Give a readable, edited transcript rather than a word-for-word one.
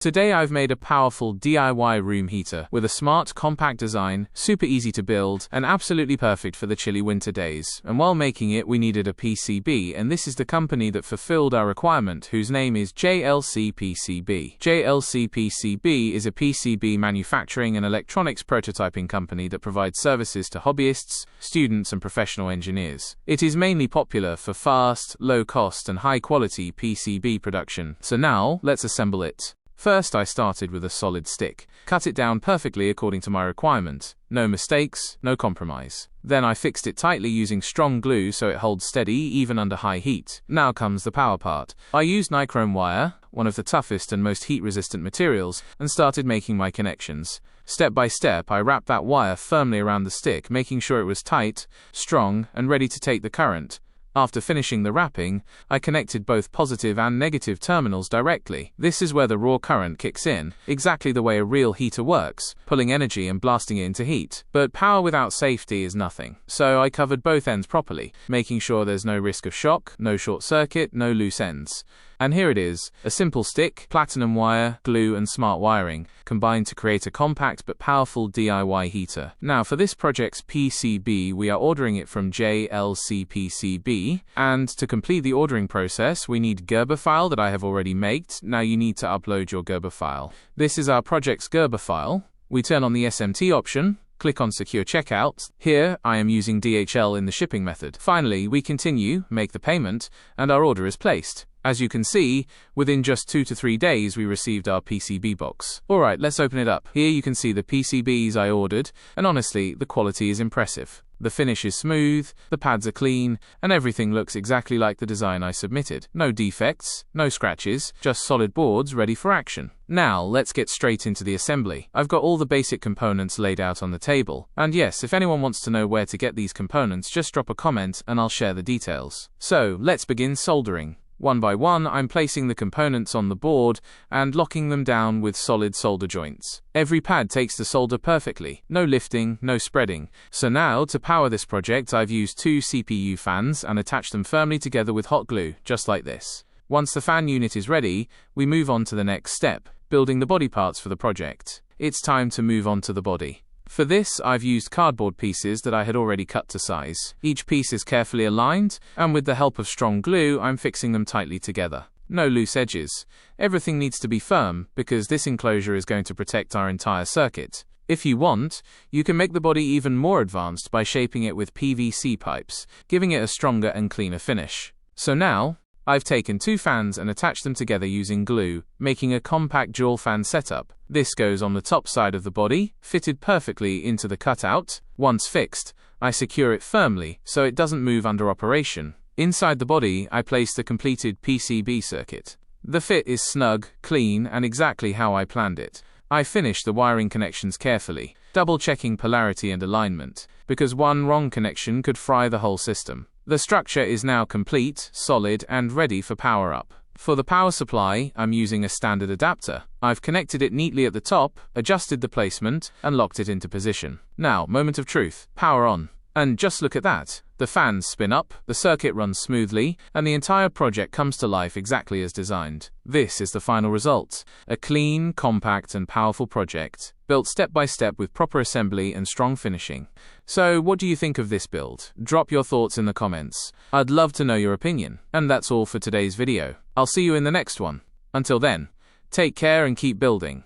Today I've made a powerful DIY room heater with a smart, compact design, super easy to build, and absolutely perfect for the chilly winter days. And while making it, we needed a PCB, and this is the company that fulfilled our requirement, whose name is Jlcpcb. Jlcpcb is a PCB manufacturing and electronics prototyping company that provides services to hobbyists, students, and professional engineers. It is mainly popular for fast, low-cost, and high-quality PCB production. So now, let's assemble it. First, I started with a solid stick. Cut it down perfectly according to my requirement. No mistakes, no compromise. Then I fixed it tightly using strong glue so it holds steady even under high heat. Now comes the power part. I used Nichrome wire, one of the toughest and most heat-resistant materials, and started making my connections. Step by step, I wrapped that wire firmly around the stick, making sure it was tight, strong, and ready to take the current. After finishing the wrapping, I connected both positive and negative terminals directly. This is where the raw current kicks in, exactly the way a real heater works, pulling energy and blasting it into heat. But power without safety is nothing. So I covered both ends properly, making sure there's no risk of shock, no short circuit, no loose ends. And here it is, a simple stick, platinum wire, glue, and smart wiring, combined to create a compact but powerful DIY heater. Now for this project's PCB, we are ordering it from Jlcpcb, and to complete the ordering process, we need Gerber file that I have already made. Now you need to upload your Gerber file. This is our project's Gerber file. We turn on the SMT option. Click on Secure Checkout. Here, I am using DHL in the shipping method. Finally, we continue, make the payment, and our order is placed. As you can see, within just 2 to 3 days we received our PCB box. Alright, let's open it up. Here you can see the PCBs I ordered, and honestly, the quality is impressive. The finish is smooth, the pads are clean, and everything looks exactly like the design I submitted. No defects, no scratches, just solid boards ready for action. Now, let's get straight into the assembly. I've got all the basic components laid out on the table. And yes, if anyone wants to know where to get these components, just drop a comment and I'll share the details. So, let's begin soldering. One by one, I'm placing the components on the board and locking them down with solid solder joints. Every pad takes the solder perfectly, no lifting, no spreading. So now, to power this project, I've used 2 CPU fans and attached them firmly together with hot glue, just like this. Once the fan unit is ready, we move on to the next step, building the body parts for the project. It's time to move on to the body. For this, I've used cardboard pieces that I had already cut to size. Each piece is carefully aligned, and with the help of strong glue, I'm fixing them tightly together. No loose edges. Everything needs to be firm, because this enclosure is going to protect our entire circuit. If you want, you can make the body even more advanced by shaping it with PVC pipes, giving it a stronger and cleaner finish. So now, I've taken 2 fans and attached them together using glue, making a compact dual fan setup. This goes on the top side of the body, fitted perfectly into the cutout. Once fixed, I secure it firmly so it doesn't move under operation. Inside the body, I place the completed PCB circuit. The fit is snug, clean, and exactly how I planned it. I finished the wiring connections carefully, double-checking polarity and alignment, because one wrong connection could fry the whole system. The structure is now complete, solid, and ready for power-up. For the power supply, I'm using a standard adapter. I've connected it neatly at the top, adjusted the placement, and locked it into position. Now, moment of truth, power on. And just look at that. The fans spin up, the circuit runs smoothly, and the entire project comes to life exactly as designed. This is the final result. A clean, compact, and powerful project, built step by step with proper assembly and strong finishing. So, what do you think of this build? Drop your thoughts in the comments. I'd love to know your opinion. And that's all for today's video. I'll see you in the next one. Until then, take care and keep building.